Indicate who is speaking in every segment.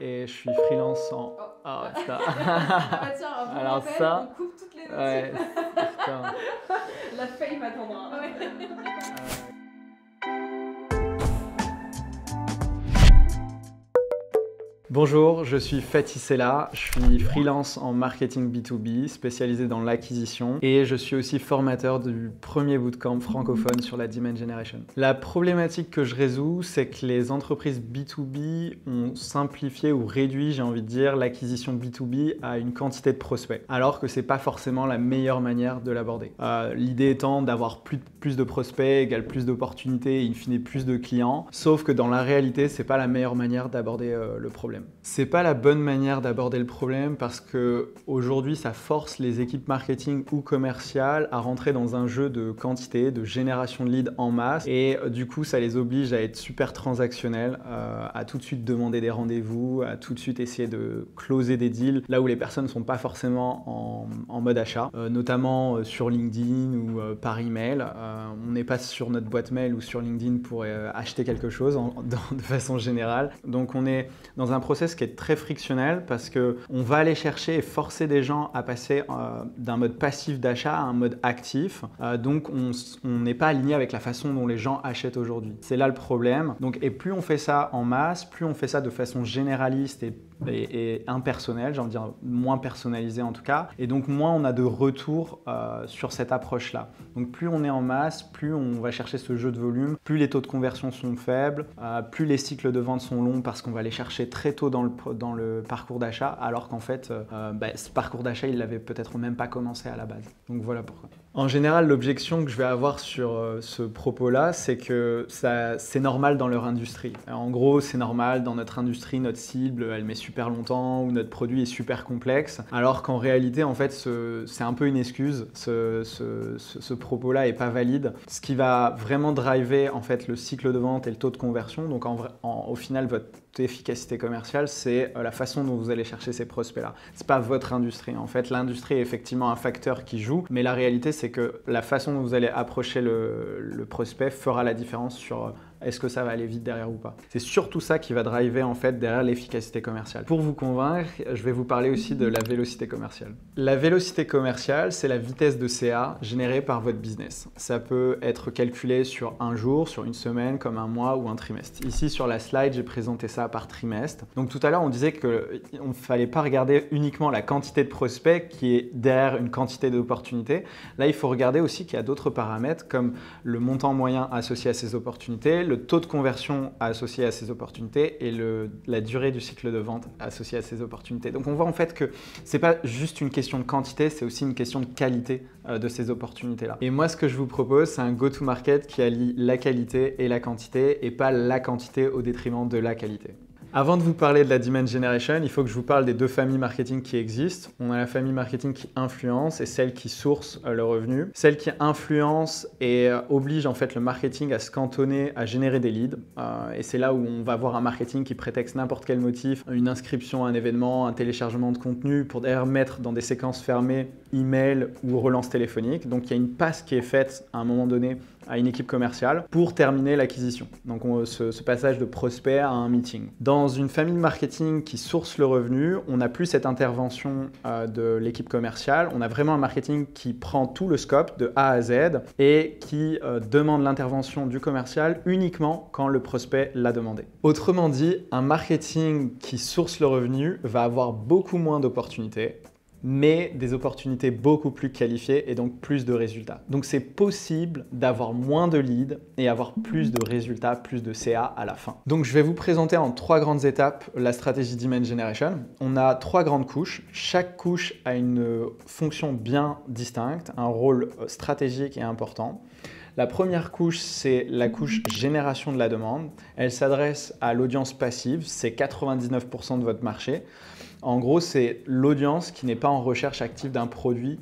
Speaker 1: Et je suis freelance en...
Speaker 2: Oh.
Speaker 1: Ah ouais, ça.
Speaker 2: Ah tiens, un bon
Speaker 1: Alors
Speaker 2: appel,
Speaker 1: ça,
Speaker 2: on coupe toutes les notes.
Speaker 1: ouais, putain.
Speaker 2: La fame attendra. Ouais.
Speaker 1: Bonjour, je suis Fatih Sella, je suis freelance en marketing B2B, spécialisé dans l'acquisition et je suis aussi formateur du premier bootcamp francophone sur la Demand Generation. La problématique que je résous, c'est que les entreprises B2B ont simplifié ou réduit, j'ai envie de dire, l'acquisition B2B à une quantité de prospects, alors que c'est pas forcément la meilleure manière de l'aborder. L'idée étant d'avoir plus de prospects égale plus d'opportunités et in fine plus de clients, sauf que dans la réalité, c'est pas la meilleure manière d'aborder le problème. C'est pas la bonne manière d'aborder le problème parce que aujourd'hui, ça force les équipes marketing ou commerciales à rentrer dans un jeu de quantité, de génération de leads en masse et du coup, ça les oblige à être super transactionnels, à tout de suite demander des rendez-vous, à tout de suite essayer de closer des deals là où les personnes ne sont pas forcément en mode achat, notamment sur LinkedIn ou par email. On n'est pas sur notre boîte mail ou sur LinkedIn pour acheter quelque chose de façon générale. Donc on est dans un process qui est très frictionnel parce qu'on va aller chercher et forcer des gens à passer d'un mode passif d'achat à un mode actif. Donc on n'est pas aligné avec la façon dont les gens achètent aujourd'hui. C'est là le problème. Donc, et plus on fait ça en masse, plus on fait ça de façon généraliste et impersonnelle, j'ai envie de dire moins personnalisée en tout cas, et donc moins on a de retour sur cette approche-là. Donc plus on est en masse, plus on va chercher ce jeu de volume, plus les taux de conversion sont faibles, plus les cycles de vente sont longs parce qu'on va les chercher très tôt dans le parcours d'achat, alors qu'en fait, ce parcours d'achat, il l'avait peut-être même pas commencé à la base. Donc voilà pourquoi. En général, l'objection que je vais avoir sur ce propos-là, c'est que c'est normal dans leur industrie. En gros, c'est normal dans notre industrie, notre cible, elle met super longtemps ou notre produit est super complexe, alors qu'en réalité, en fait, c'est un peu une excuse. Ce propos-là est pas valide. Ce qui va vraiment driver en fait le cycle de vente et le taux de conversion, donc au final, votre efficacité commerciale, c'est la façon dont vous allez chercher ces prospects-là. C'est pas votre industrie. En fait, l'industrie est effectivement un facteur qui joue, mais la réalité, c'est que la façon dont vous allez approcher le prospect fera la différence sur est-ce que ça va aller vite derrière ou pas. C'est surtout ça qui va driver en fait derrière l'efficacité commerciale. Pour vous convaincre, je vais vous parler aussi de la vélocité commerciale. La vélocité commerciale, c'est la vitesse de CA générée par votre business. Ça peut être calculé sur un jour, sur une semaine, comme un mois ou un trimestre. Ici sur la slide, j'ai présenté ça par trimestre. Donc tout à l'heure, on disait qu'il ne fallait pas regarder uniquement la quantité de prospects qui est derrière une quantité d'opportunités. Là, il faut regarder aussi qu'il y a d'autres paramètres comme le montant moyen associé à ces opportunités, le taux de conversion associé à ces opportunités et la durée du cycle de vente associé à ces opportunités. Donc on voit en fait que ce n'est pas juste une question de quantité, c'est aussi une question de qualité de ces opportunités-là. Et moi, ce que je vous propose, c'est un go-to-market qui allie la qualité et la quantité et pas la quantité au détriment de la qualité. Avant de vous parler de la Demand Generation, il faut que je vous parle des deux familles marketing qui existent. On a la famille marketing qui influence et celle qui source le revenu. Celle qui influence et oblige en fait le marketing à se cantonner, à générer des leads. Et c'est là où on va voir un marketing qui prétexte n'importe quel motif, une inscription à un événement, un téléchargement de contenu pour d'ailleurs mettre dans des séquences fermées email ou relance téléphonique. Donc il y a une passe qui est faite à un moment donné à une équipe commerciale pour terminer l'acquisition. Donc ce passage de prospect à un meeting. Dans une famille marketing qui source le revenu, on n'a plus cette intervention de l'équipe commerciale. On a vraiment un marketing qui prend tout le scope de A à Z et qui demande l'intervention du commercial uniquement quand le prospect l'a demandé. Autrement dit, un marketing qui source le revenu va avoir beaucoup moins d'opportunités, mais des opportunités beaucoup plus qualifiées et donc plus de résultats. Donc c'est possible d'avoir moins de leads et avoir plus de résultats, plus de CA à la fin. Donc je vais vous présenter en 3 grandes étapes la stratégie Demand Generation. On a 3 grandes couches. Chaque couche a une fonction bien distincte, un rôle stratégique et important. La première couche, c'est la couche génération de la demande. Elle s'adresse à l'audience passive, c'est 99% de votre marché. En gros, c'est l'audience qui n'est pas en recherche active d'un produit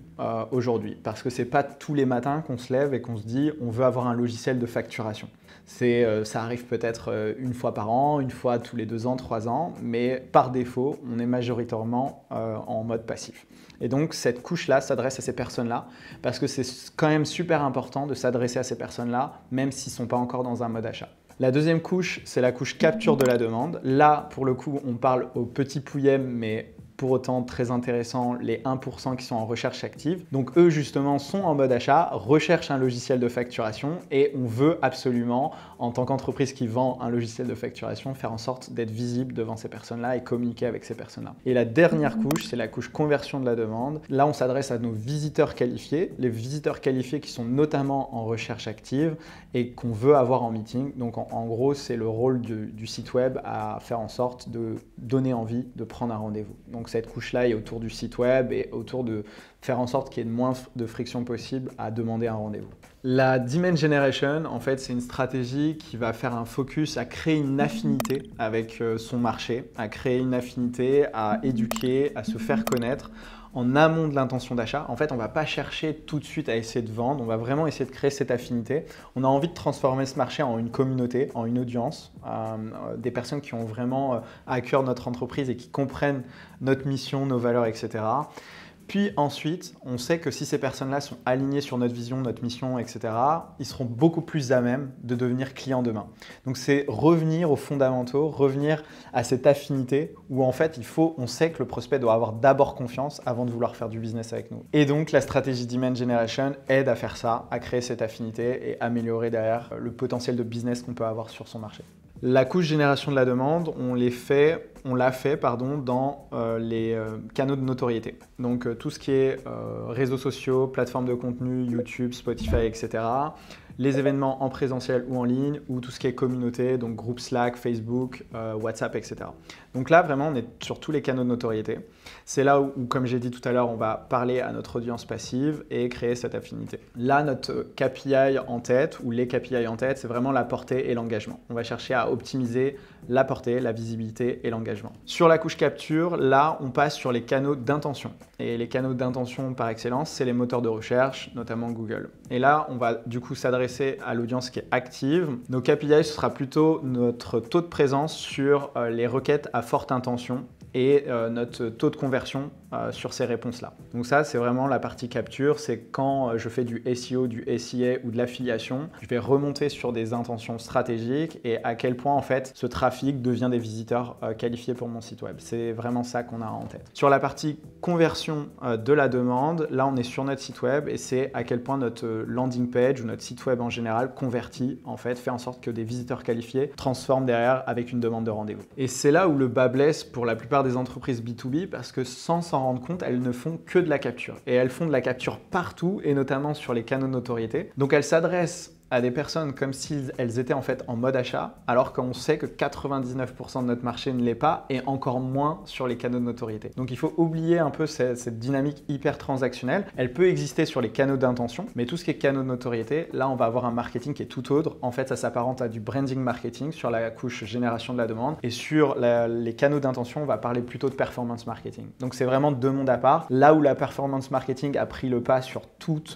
Speaker 1: aujourd'hui. Parce que ce n'est pas tous les matins qu'on se lève et qu'on se dit on veut avoir un logiciel de facturation. Ça arrive peut-être une fois par an, une fois tous les 2 ans, 3 ans, mais par défaut, on est majoritairement en mode passif. Et donc, cette couche-là s'adresse à ces personnes-là parce que c'est quand même super important de s'adresser à ces personnes-là, même s'ils ne sont pas encore dans un mode achat. La deuxième couche, c'est la couche capture de la demande. Là, pour le coup, on parle aux petits pouillèmes, mais pour autant très intéressant, les 1% qui sont en recherche active. Donc eux justement sont en mode achat, recherchent un logiciel de facturation et on veut absolument, en tant qu'entreprise qui vend un logiciel de facturation, faire en sorte d'être visible devant ces personnes-là et communiquer avec ces personnes-là. Et la dernière couche, c'est la couche conversion de la demande. Là, on s'adresse à nos visiteurs qualifiés, les visiteurs qualifiés qui sont notamment en recherche active et qu'on veut avoir en meeting. Donc en gros, c'est le rôle du site web à faire en sorte de donner envie de prendre un rendez-vous. Donc cette couche-là est autour du site web et autour de faire en sorte qu'il y ait le moins de friction possible à demander un rendez-vous. La Demand Generation, en fait, c'est une stratégie qui va faire un focus à créer une affinité avec son marché, à créer une affinité, à éduquer, à se faire connaître en amont de l'intention d'achat. En fait, on ne va pas chercher tout de suite à essayer de vendre, on va vraiment essayer de créer cette affinité. On a envie de transformer ce marché en une communauté, en une audience, des personnes qui ont vraiment à cœur notre entreprise et qui comprennent notre mission, nos valeurs, etc. Puis ensuite, on sait que si ces personnes-là sont alignées sur notre vision, notre mission, etc., ils seront beaucoup plus à même de devenir clients demain. Donc c'est revenir aux fondamentaux, revenir à cette affinité où en fait on sait que le prospect doit avoir d'abord confiance avant de vouloir faire du business avec nous. Et donc la stratégie Demand Generation aide à faire ça, à créer cette affinité et améliorer derrière le potentiel de business qu'on peut avoir sur son marché. La couche génération de la demande, on l'a fait dans les canaux de notoriété. Donc tout ce qui est réseaux sociaux, plateformes de contenu, YouTube, Spotify, etc. Les événements en présentiel ou en ligne, ou tout ce qui est communauté, donc groupe Slack, Facebook, WhatsApp, etc. Donc là, vraiment, on est sur tous les canaux de notoriété. C'est là où, comme j'ai dit tout à l'heure, on va parler à notre audience passive et créer cette affinité. Là, notre KPI en tête, ou les KPI en tête, c'est vraiment la portée et l'engagement. On va chercher à optimiser la portée, la visibilité et l'engagement. Sur la couche capture, là, on passe sur les canaux d'intention. Et les canaux d'intention par excellence, c'est les moteurs de recherche, notamment Google. Et là, on va du coup s'adresser à l'audience qui est active. Nos KPI, ce sera plutôt notre taux de présence sur les requêtes à forte intention et notre taux de conversion sur ces réponses-là. Donc ça, c'est vraiment la partie capture. C'est quand je fais du SEO, du SIA ou de l'affiliation, je vais remonter sur des intentions stratégiques et à quel point en fait ce trafic devient des visiteurs qualifiés pour mon site web. C'est vraiment ça qu'on a en tête. Sur la partie conversion de la demande, là on est sur notre site web et c'est à quel point notre landing page ou notre site web en général convertit, en fait, fait en sorte que des visiteurs qualifiés transforment derrière avec une demande de rendez-vous. Et c'est là où le bas blesse pour la plupart des entreprises B2B parce que sans s'en rendre compte, elles ne font que de la capture. Et elles font de la capture partout et notamment sur les canaux de notoriété. Donc elles s'adressent à des personnes comme si elles étaient en fait en mode achat, alors qu'on sait que 99% de notre marché ne l'est pas et encore moins sur les canaux de notoriété. Donc il faut oublier un peu cette dynamique hyper transactionnelle. Elle peut exister sur les canaux d'intention, mais tout ce qui est canaux de notoriété, là on va avoir un marketing qui est tout autre. En fait, ça s'apparente à du branding marketing sur la couche génération de la demande et sur les canaux d'intention, on va parler plutôt de performance marketing. Donc c'est vraiment deux mondes à part. Là où la performance marketing a pris le pas sur toute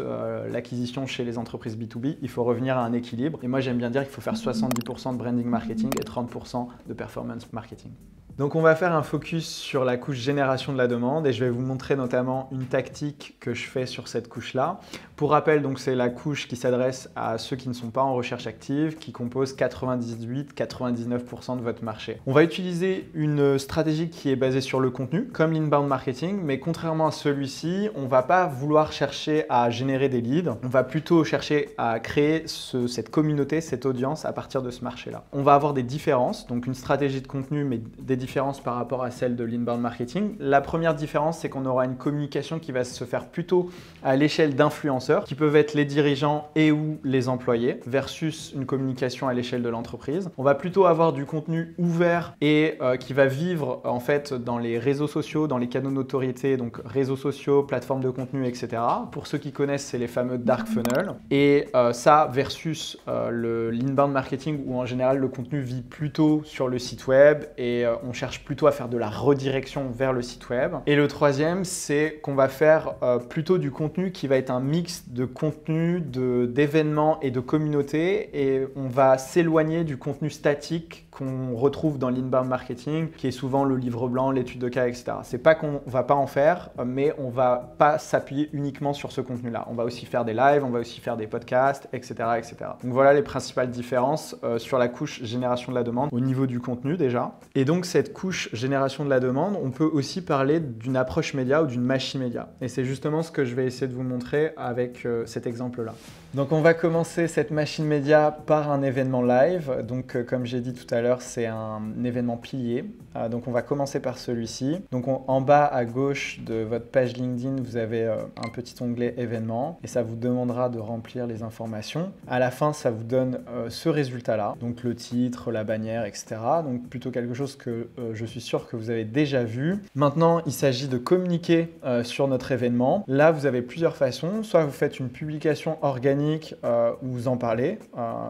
Speaker 1: l'acquisition chez les entreprises B2B, il faut revenir à un équilibre. Et moi, j'aime bien dire qu'il faut faire 70% de branding marketing et 30% de performance marketing. Donc on va faire un focus sur la couche génération de la demande et je vais vous montrer notamment une tactique que je fais sur cette couche-là. Pour rappel, donc c'est la couche qui s'adresse à ceux qui ne sont pas en recherche active, qui compose 98-99% de votre marché. On va utiliser une stratégie qui est basée sur le contenu, comme l'inbound marketing, mais contrairement à celui-ci, on ne va pas vouloir chercher à générer des leads, on va plutôt chercher à créer cette communauté, cette audience à partir de ce marché-là. On va avoir des différences, donc une stratégie de contenu, mais des différences par rapport à celle de l'inbound marketing. La première différence, c'est qu'on aura une communication qui va se faire plutôt à l'échelle d'influenceurs, qui peuvent être les dirigeants et ou les employés, versus une communication à l'échelle de l'entreprise. On va plutôt avoir du contenu ouvert et qui va vivre en fait dans les réseaux sociaux, dans les canaux de notoriété, donc réseaux sociaux, plateformes de contenu, etc. Pour ceux qui connaissent, c'est les fameux dark funnels. Et ça versus l'inbound marketing où en général le contenu vit plutôt sur le site web et on cherche plutôt à faire de la redirection vers le site web. Et le troisième, c'est qu'on va faire plutôt du contenu qui va être un mix de contenu, d'événements et de communautés, et on va s'éloigner du contenu statique qu'on retrouve dans l'inbound marketing, qui est souvent le livre blanc, l'étude de cas, etc. C'est pas qu'on va pas en faire, mais on va pas s'appuyer uniquement sur ce contenu-là. On va aussi faire des lives, on va aussi faire des podcasts, etc., etc. Donc voilà les principales différences sur la couche génération de la demande au niveau du contenu déjà. Et donc cette couche génération de la demande, on peut aussi parler d'une approche média ou d'une machine média. Et c'est justement ce que je vais essayer de vous montrer avec cet exemple-là. Donc on va commencer cette machine média par un événement live. Donc comme j'ai dit tout à l'heure, c'est un événement pilier. Donc on va commencer par celui-ci. Donc en bas à gauche de votre page LinkedIn, vous avez un petit onglet événements et ça vous demandera de remplir les informations. À la fin, ça vous donne ce résultat-là. Donc le titre, la bannière, etc. Donc plutôt quelque chose que je suis sûr que vous avez déjà vu. Maintenant, il s'agit de communiquer sur notre événement. Là, vous avez plusieurs façons. Soit vous faites une publication organique où vous en parlez.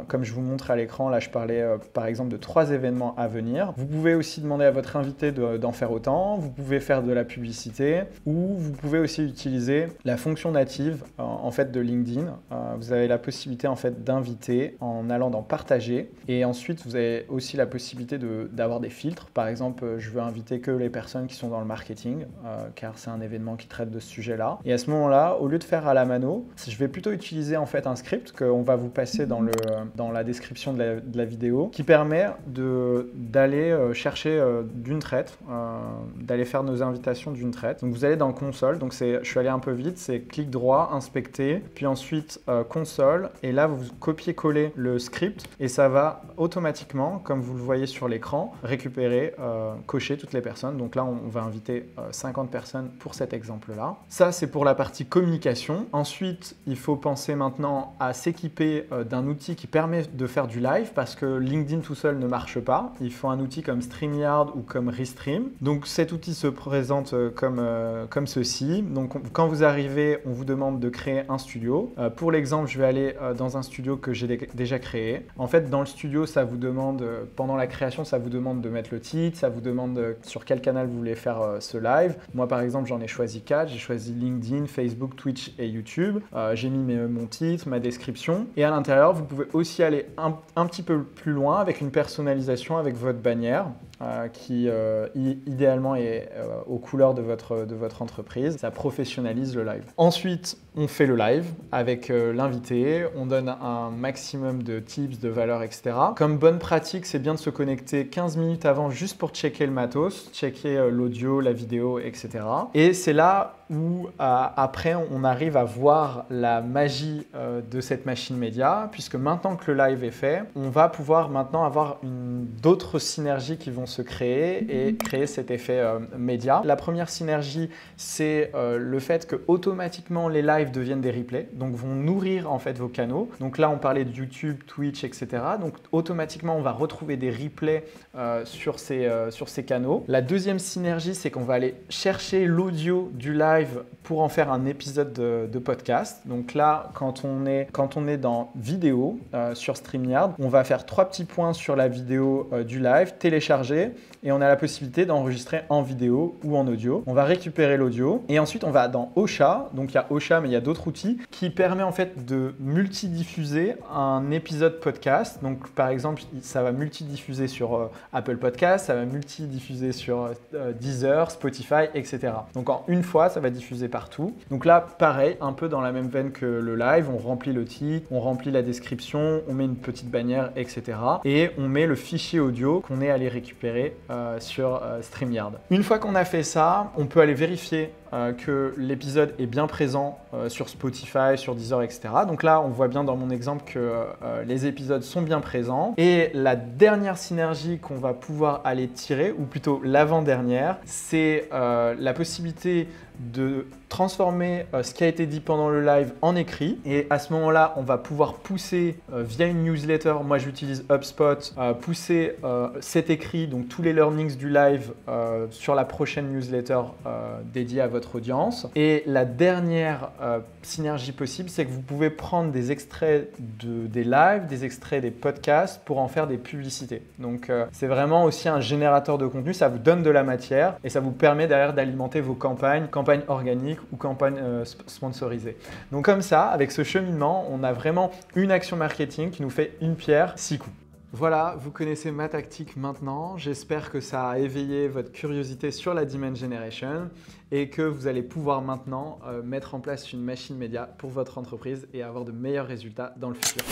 Speaker 1: Comme je vous montre à l'écran, là je parlais par exemple de 3 événements à venir. Vous pouvez aussi demander à votre invité d'en faire autant. Vous pouvez faire de la publicité ou vous pouvez aussi utiliser la fonction native en fait de LinkedIn. Vous avez la possibilité en fait d'inviter en allant dans partager, et ensuite vous avez aussi la possibilité d'avoir des filtres. Par exemple, je veux inviter que les personnes qui sont dans le marketing car c'est un événement qui traite de ce sujet-là. Et à ce moment-là, au lieu de faire à la mano, je vais plutôt utiliser en fait un script qu'on va vous passer dans la description de la vidéo, qui permet d'aller chercher d'une traite, d'aller faire nos invitations d'une traite. Donc vous allez dans console, donc je suis allé un peu vite, c'est clic droit, inspecter, puis ensuite console, et là vous copiez-coller le script et ça va automatiquement, comme vous le voyez sur l'écran, récupérer, cocher toutes les personnes. Donc là on va inviter 50 personnes pour cet exemple-là. Ça c'est pour la partie communication. Ensuite il faut penser maintenant à s'équiper d'un outil qui permet de faire du live, parce que LinkedIn tout seul ne marche pas. Il faut un outil comme StreamYard ou comme Restream. Donc cet outil se présente comme ceci. Donc quand vous arrivez, on vous demande de créer un studio. Pour l'exemple, je vais aller dans un studio que j'ai déjà créé. En fait, dans le studio, ça vous demande, pendant la création, ça vous demande de mettre le titre, ça vous demande sur quel canal vous voulez faire ce live. Moi, par exemple, j'en ai choisi 4. J'ai choisi LinkedIn, Facebook, Twitch et YouTube. J'ai mis mon titre, ma description. Et à l'intérieur, vous pouvez aussi aller un petit peu plus loin avec une personnalisation avec votre bannière. Qui idéalement est aux couleurs de votre entreprise. Ça professionnalise le live. Ensuite, on fait le live avec l'invité, on donne un maximum de tips, de valeurs, etc. Comme bonne pratique, c'est bien de se connecter 15 minutes avant juste pour checker le matos, checker l'audio, la vidéo, etc. Et c'est là où après on arrive à voir la magie de cette machine média, puisque maintenant que le live est fait, on va pouvoir maintenant avoir d'autres synergies qui vont se créer et créer cet effet média. La première synergie, c'est le fait que automatiquement les lives deviennent des replays, donc vont nourrir en fait vos canaux. Donc là on parlait de YouTube, Twitch, etc. Donc automatiquement on va retrouver des replays sur ces canaux. La deuxième synergie, c'est qu'on va aller chercher l'audio du live pour en faire un épisode de podcast. Donc là, quand on est dans vidéo sur StreamYard, on va faire 3 petits points sur la vidéo du live, télécharger, et on a la possibilité d'enregistrer en vidéo ou en audio. On va récupérer l'audio et ensuite on va dans Ocha. Donc il y a Ocha, mais il y a d'autres outils qui permettent en fait de multidiffuser un épisode podcast. Donc par exemple, ça va multidiffuser sur Apple Podcast, ça va multidiffuser sur Deezer, Spotify, etc. Donc en une fois, ça va diffuser partout. Donc là, pareil, un peu dans la même veine que le live, on remplit le titre, on remplit la description, on met une petite bannière, etc. Et on met le fichier audio qu'on est allé récupérer sur StreamYard. Une fois qu'on a fait ça, on peut aller vérifier que l'épisode est bien présent sur Spotify, sur Deezer, etc. Donc là, on voit bien dans mon exemple que les épisodes sont bien présents. Et la dernière synergie qu'on va pouvoir aller tirer, ou plutôt l'avant-dernière, c'est la possibilité de transformer ce qui a été dit pendant le live en écrit. Et à ce moment-là, on va pouvoir pousser via une newsletter, moi j'utilise HubSpot, pousser cet écrit, donc tous les learnings du live sur la prochaine newsletter dédiée à votre votre audience. Et la dernière synergie possible, c'est que vous pouvez prendre des extraits des lives, des extraits des podcasts pour en faire des publicités. Donc c'est vraiment aussi un générateur de contenu, ça vous donne de la matière et ça vous permet derrière d'alimenter vos campagnes organiques ou campagnes sponsorisées. Donc comme ça, avec ce cheminement, on a vraiment une action marketing qui nous fait une pierre, 6 coups. Voilà, vous connaissez ma tactique maintenant. J'espère que ça a éveillé votre curiosité sur la Demand Generation et que vous allez pouvoir maintenant mettre en place une machine média pour votre entreprise et avoir de meilleurs résultats dans le futur.